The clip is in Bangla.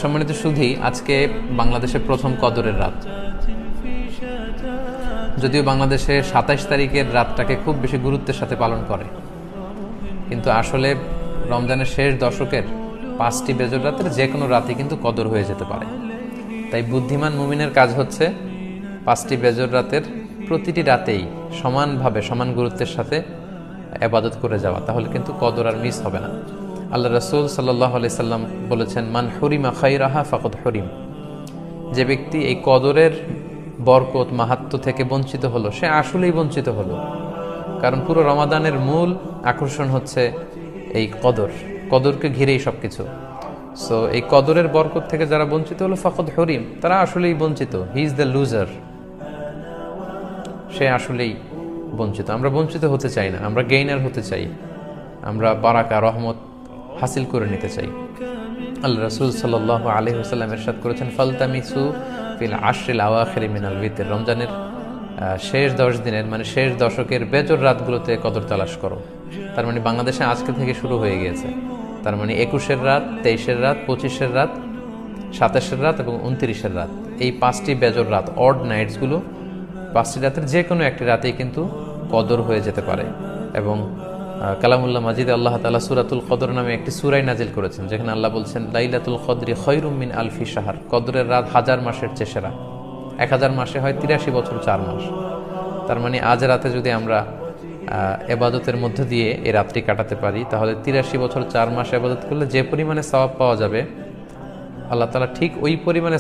সম্মানিত সুধী, আজকে বাংলাদেশের প্রথম কদরের রাত। যদিও বাংলাদেশে ২৭ তারিখের রাতটাকে খুব বেশি গুরুত্বের সাথে পালন করে, কিন্তু আসলে রমজানের শেষ দশকের ৫টি বেজর রাতের যে কোনো রাতে কিন্তু কদর হয়ে যেতে পারে। তাই বুদ্ধিমান মুমিনের কাজ হচ্ছে ৫টি বেজর রাতের প্রতিটি রাতেই সমানভাবে সমান গুরুত্বের সাথে ইবাদত করে যাওয়া, তাহলে কিন্তু কদর আর মিস হবে না। আল্লাহ রাসূল সাল্লাল্লাহু আলাইহি সাল্লাম বলেছেন, মান হুরিমা খায়রাহা ফাকাদ হুরিম। যে ব্যক্তি এই কদরের বরকত মাহাত্ম্য থেকে বঞ্চিত হলো, সে আসলেই বঞ্চিত হলো। কারণ পুরো রমাদানের মূল আকর্ষণ হচ্ছে এই কদরকে ঘিরেই সবকিছু। সো এই কদরের বরকত থেকে যারা বঞ্চিত হলো ফাকাদ হুরিম, তারা আসলেই বঞ্চিত। হি ইজ দ্য লুজার, সে আসলেই বঞ্চিত। আমরা বঞ্চিত হতে চাই না, আমরা গেইনার হতে চাই, আমরা বারাকা রহমত হাসিল করে নিতে চাই। আল্লাহ রাসূল সাল্লাল্লাহু আলাইহি ওয়াসাল্লাম ইরশাদ করেছেন, ফালতামিসু ফিল আশরিল আওয়াখির মিনাল বিতর। রমজানের শেষ 10 দিনের মানে শেষ দশকের বেজর রাতগুলোতে কদর তালাশ করো। তার মানে বাংলাদেশে আজকে থেকে শুরু হয়ে গিয়েছে। তার মানে 21-এর রাত, 23-এর রাত, 25-এর রাত, 27-এর রাত এবং 29-এর রাত, এই 5টি বেজর রাত, অড নাইটসগুলো, 5টি রাতের যে কোনো একটি রাতেই কিন্তু কদর হয়ে যেতে পারে। এবং কালামুল্লাহ মাজিদে আল্লাহ তাআলা সূরাতুল কদর নামে একটি সূরাই নাজিল করেছেন, যেখানে আল্লাহ বলছেন, লাইলাতুল কদরি খায়রুম মিন আলফি শাহর। কদরের রাত 1000 মাসের চেয়ে সেরা। 1000 মাসে হয় 83 বছর 4 মাস। তার মানে আজ রাতে যদি আমরা ইবাদতের মধ্য দিয়ে এই রাত্রি কাটাতে পারি, তাহলে 83 বছর 4 মাস ইবাদত করলে যে পরিমাণে সওয়াব পাওয়া যাবে, আল্লাহ তাআলা ঠিক ওই পরিমাণে